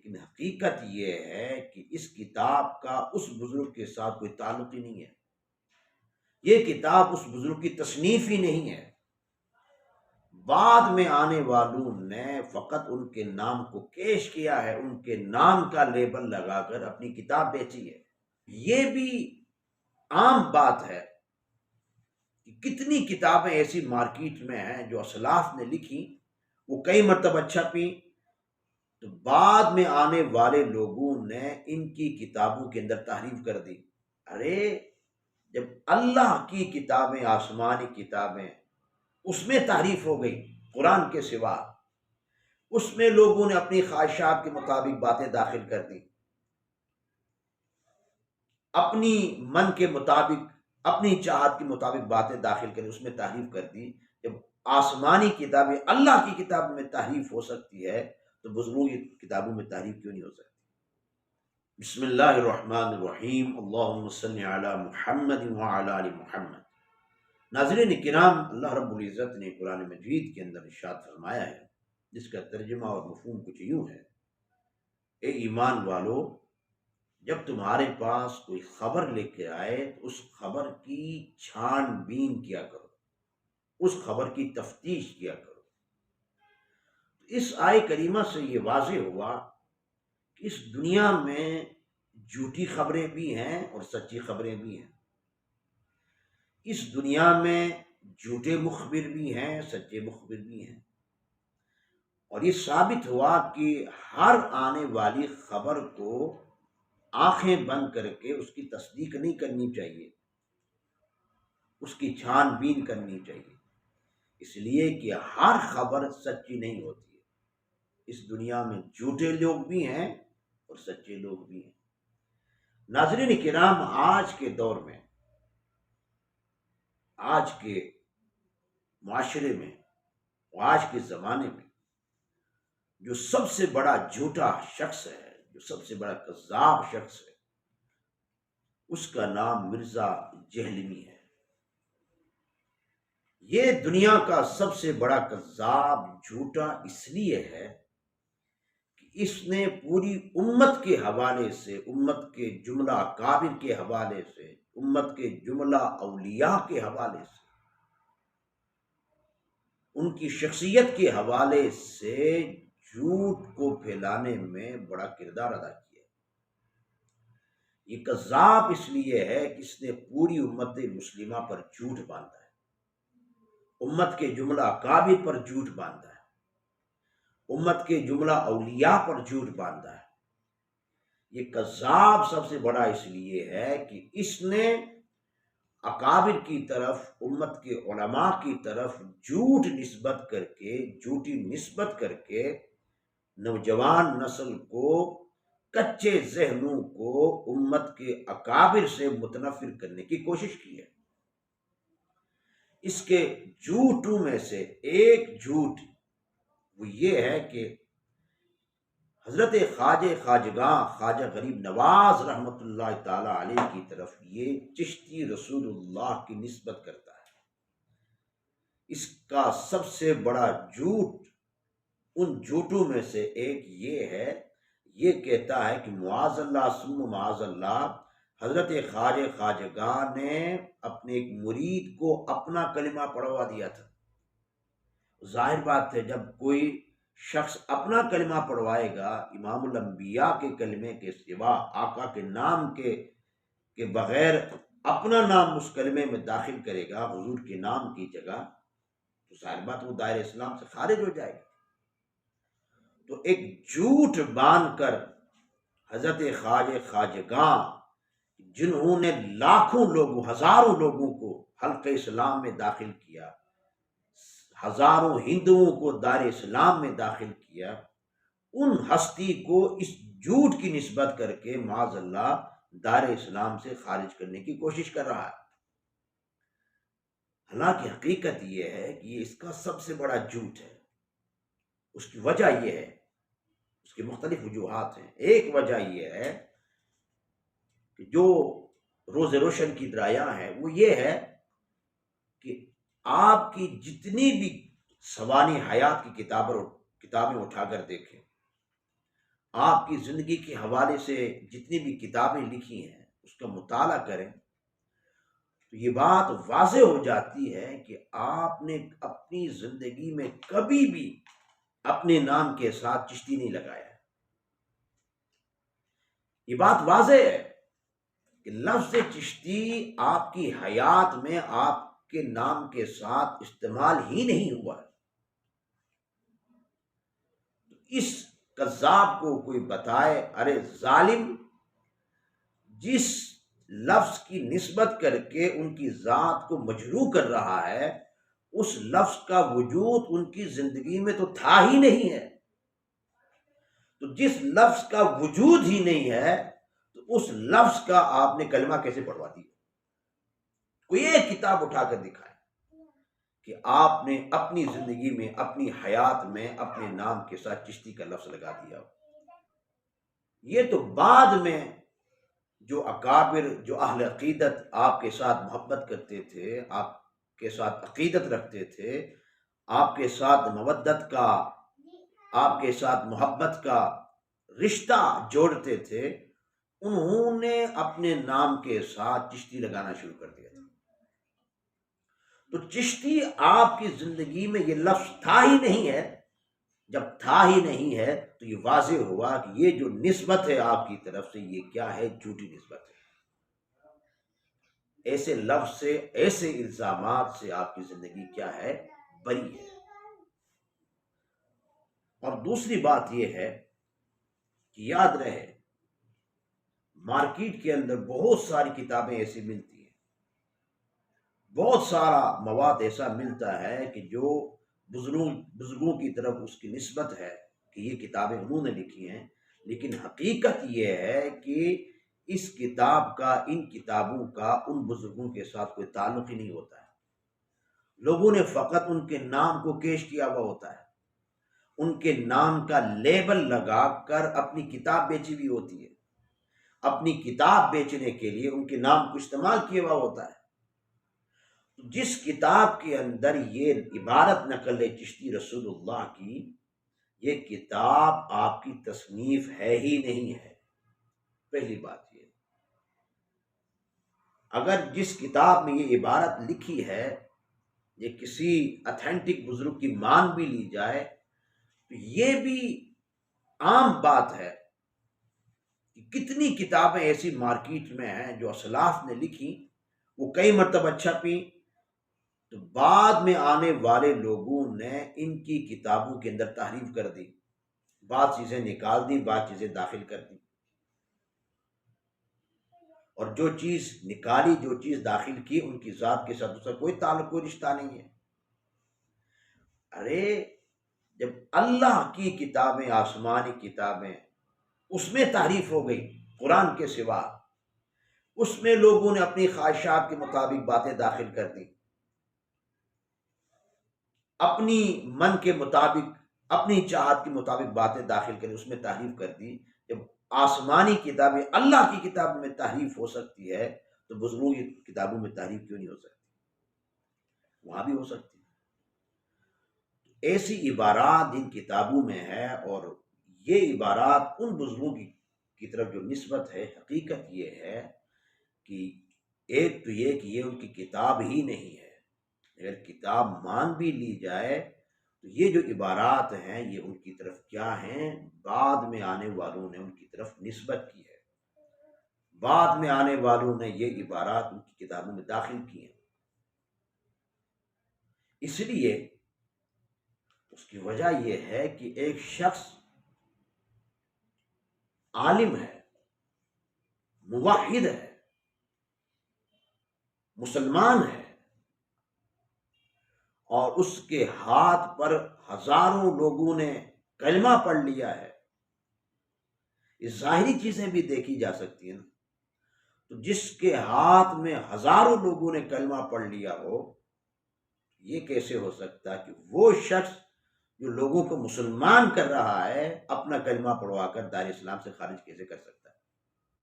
لیکن حقیقت یہ ہے کہ اس کتاب کا اس بزرگ کے ساتھ کوئی تعلق ہی نہیں ہے، یہ کتاب اس بزرگ کی تصنیف ہی نہیں ہے، بعد میں آنے والوں نے فقط ان کے نام کو پیش کیا ہے، ان کے نام کا لیبل لگا کر اپنی کتاب بیچی ہے۔ یہ بھی عام بات ہے کہ کتنی کتابیں ایسی مارکیٹ میں ہیں جو اسلاف نے لکھی، وہ کئی مرتبہ چھپی، تو بعد میں آنے والے لوگوں نے ان کی کتابوں کے اندر تحریف کر دی۔ ارے جب اللہ کی کتابیں، آسمانی کتابیں، اس میں تحریف ہو گئی قرآن کے سوا، اس میں لوگوں نے اپنی خواہشات کے مطابق باتیں داخل کر دی، اپنی من کے مطابق، اپنی چاہت کے مطابق باتیں داخل کر اس میں تحریف کر دی۔ جب آسمانی کتابیں، اللہ کی کتاب میں تحریف ہو سکتی ہے تو بزرگوں کی کتابوں میں تحریف کیوں نہیں ہو سکتی؟ بسم اللہ الرحمن الرحیم، اللہم صلی علی محمد وعلی آل محمد۔ ناظرین کرام، اللہ رب العزت نے قرآن مجید کے اندر ارشاد فرمایا ہے، جس کا ترجمہ اور مفہوم کچھ یوں ہے: اے ایمان والو، جب تمہارے پاس کوئی خبر لے کے آئے تو اس خبر کی چھان بین کیا کرو، اس خبر کی تفتیش کیا کرو۔ اس آیے کریمہ سے یہ واضح ہوا کہ اس دنیا میں جھوٹی خبریں بھی ہیں اور سچی خبریں بھی ہیں، اس دنیا میں جھوٹے مخبر بھی ہیں، سچے مخبر بھی ہیں، اور یہ ثابت ہوا کہ ہر آنے والی خبر کو آنکھیں بند کر کے اس کی تصدیق نہیں کرنی چاہیے، اس کی چھان بین کرنی چاہیے، اس لیے کہ ہر خبر سچی نہیں ہوتی ہے۔ اس دنیا میں جھوٹے لوگ بھی ہیں اور سچے لوگ بھی ہیں۔ ناظرین کرام، آج کے دور میں، آج کے معاشرے میں، آج کے زمانے میں جو سب سے بڑا جھوٹا شخص ہے، جو سب سے بڑا کذاب شخص ہے، اس کا نام مرزا جہلمی ہے۔ یہ دنیا کا سب سے بڑا کذاب جھوٹا اس لیے ہے کہ اس نے پوری امت کے حوالے سے، امت کے جملہ اکابر کے حوالے سے، امت کے جملہ اولیاء کے حوالے سے، ان کی شخصیت کے حوالے سے جھوٹ کو پھیلانے میں بڑا کردار ادا کیا۔ یہ کذاب اس لیے ہے کہ اس نے پوری امت مسلمہ پر جھوٹ باندھا ہے، امت کے جملہ اکابر پر جھوٹ باندھا ہے، امت کے جملہ اولیاء پر جھوٹ باندھا ہے۔ یہ کذاب سب سے بڑا اس لیے ہے کہ اس نے اکابر کی طرف، امت کے علماء کی طرف جھوٹ نسبت کر کے، جھوٹی نسبت کر کے نوجوان نسل کو، کچے ذہنوں کو امت کے اکابر سے متنفر کرنے کی کوشش کی ہے۔ اس کے جھوٹوں میں سے ایک جھوٹ وہ یہ ہے کہ حضرت خواجہ خواجگاں خواجہ غریب نواز رحمۃ اللہ تعالی علیہ کی طرف یہ چشتی رسول اللہ کی نسبت کرتا ہے۔ اس کا سب سے بڑا جھوٹ، ان جھوٹوں میں سے ایک یہ ہے، یہ کہتا ہے کہ معاذ اللہ ثم معاذ اللہ، حضرت خواجہ خواجگاں نے اپنے ایک مرید کو اپنا کلمہ پڑھوا دیا تھا۔ ظاہر بات ہے، جب کوئی شخص اپنا کلمہ پڑھوائے گا، امام الانبیاء کے کلمے کے سوا، آقا کے نام کے بغیر اپنا نام اس کلمے میں داخل کرے گا حضور کے نام کی جگہ، تو ظاہر بات وہ دائرہ اسلام سے خارج ہو جائے گا۔ تو ایک جھوٹ باندھ کر حضرت خواجہ خواجگاں، جنہوں نے لاکھوں لوگوں، ہزاروں لوگوں کو حلقہ اسلام میں داخل کیا، ہزاروں ہندوؤں کو دار اسلام میں داخل کیا، ان ہستی کو اس جھوٹ کی نسبت کر کے معاذ اللہ دار اسلام سے خارج کرنے کی کوشش کر رہا ہے۔ حالانکہ حقیقت یہ ہے کہ یہ اس کا سب سے بڑا جھوٹ ہے۔ اس کی وجہ یہ ہے، اس کی مختلف وجوہات ہیں۔ ایک وجہ یہ ہے کہ جو روز روشن کی درایاں ہے وہ یہ ہے کہ آپ کی جتنی بھی سوانح حیات کی کتابیں اٹھا کر دیکھیں، آپ کی زندگی کے حوالے سے جتنی بھی کتابیں لکھی ہیں اس کا مطالعہ کریں تو یہ بات واضح ہو جاتی ہے کہ آپ نے اپنی زندگی میں کبھی بھی اپنے نام کے ساتھ چشتی نہیں لگایا. یہ بات واضح ہے کہ لفظ چشتی آپ کی حیات میں آپ کے نام کے ساتھ استعمال ہی نہیں ہوا ہے. اس کذاب کو کوئی بتائے ارے ظالم، جس لفظ کی نسبت کر کے ان کی ذات کو مجروح کر رہا ہے اس لفظ کا وجود ان کی زندگی میں تو تھا ہی نہیں ہے. تو جس لفظ کا وجود ہی نہیں ہے تو اس لفظ کا آپ نے کلمہ کیسے پڑھوا دیا؟ کوئی ایک کتاب اٹھا کر دکھائے کہ آپ نے اپنی زندگی میں اپنی حیات میں اپنے نام کے ساتھ چشتی کا لفظ لگا دیا. یہ تو بعد میں جو اکابر، جو اہل عقیدت آپ کے ساتھ محبت کرتے تھے، آپ کے ساتھ عقیدت رکھتے تھے، آپ کے ساتھ مودت کا، آپ کے ساتھ محبت کا رشتہ جوڑتے تھے، انہوں نے اپنے نام کے ساتھ چشتی لگانا شروع کر دیا تھا. تو چشتی آپ کی زندگی میں یہ لفظ تھا ہی نہیں ہے. جب تھا ہی نہیں ہے تو یہ واضح ہوا کہ یہ جو نسبت ہے آپ کی طرف سے یہ کیا ہے؟ جھوٹی نسبت ہے. ایسے لفظ سے، ایسے الزامات سے آپ کی زندگی کیا ہے؟ بری ہے. اور دوسری بات یہ ہے کہ یاد رہے مارکیٹ کے اندر بہت ساری کتابیں ایسی ملتی ہیں، بہت سارا مواد ایسا ملتا ہے کہ جو بزرگوں کی طرف اس کی نسبت ہے کہ یہ کتابیں انہوں نے لکھی ہیں، لیکن حقیقت یہ ہے کہ اس کتاب کا، ان کتابوں کا ان بزرگوں کے ساتھ کوئی تعلق ہی نہیں ہوتا ہے. لوگوں نے فقط ان کے نام کو پیش کیا ہوا ہوتا ہے، ان کے نام کا لیبل لگا کر اپنی کتاب بیچی ہوئی ہوتی ہے. اپنی کتاب بیچنے کے لیے ان کے نام کو استعمال کیا ہوا ہوتا ہے. جس کتاب کے اندر یہ عبارت نقل ہے چشتی رسول اللہ کی، یہ کتاب آپ کی تصنیف ہے ہی نہیں ہے. پہلی بات یہ، اگر جس کتاب میں یہ عبارت لکھی ہے یہ کسی اتھینٹک بزرگ کی مان بھی لی جائے تو یہ بھی عام بات ہے کہ کتنی کتابیں ایسی مارکیٹ میں ہیں جو اسلاف نے لکھی، وہ کئی مرتبہ چھپی تو بعد میں آنے والے لوگوں نے ان کی کتابوں کے اندر تحریف کر دی، بعض چیزیں نکال دی، بعض چیزیں داخل کر دی. اور جو چیز نکالی، جو چیز داخل کی، ان کی ذات کے ساتھ اس کا کوئی تعلق، کوئی رشتہ نہیں ہے. ارے جب اللہ کی کتابیں، آسمانی کتابیں، اس میں تحریف ہو گئی قرآن کے سوا، اس میں لوگوں نے اپنی خواہشات کے مطابق باتیں داخل کر دی، اپنی من کے مطابق، اپنی چاہت کے مطابق باتیں داخل کر، اس میں تحریف کر دی. جب آسمانی کتابیں، اللہ کی کتاب میں تحریف ہو سکتی ہے تو بزرگوں کی کتابوں میں تحریف کیوں نہیں ہو سکتی؟ وہاں بھی ہو سکتی. ایسی عبارات ان کتابوں میں ہے، اور یہ عبارات ان بزرگوں کی طرف جو نسبت ہے، حقیقت یہ ہے کہ ایک تو یہ کہ یہ ان کی کتاب ہی نہیں ہے. اگر کتاب مان بھی لی جائے تو یہ جو عبارات ہیں یہ ان کی طرف کیا ہیں؟ بعد میں آنے والوں نے ان کی طرف نسبت کی ہے، بعد میں آنے والوں نے یہ عبارات ان کی کتابوں میں داخل کی ہیں. اس لیے اس کی وجہ یہ ہے کہ ایک شخص عالم ہے، موحد ہے، مسلمان ہے، اور اس کے ہاتھ پر ہزاروں لوگوں نے کلمہ پڑھ لیا ہے. یہ ظاہری چیزیں بھی دیکھی جا سکتی ہیں نا. تو جس کے ہاتھ میں ہزاروں لوگوں نے کلمہ پڑھ لیا ہو، یہ کیسے ہو سکتا کہ وہ شخص جو لوگوں کو مسلمان کر رہا ہے اپنا کلمہ پڑھوا کر دار اسلام سے خارج کیسے کر سکتا؟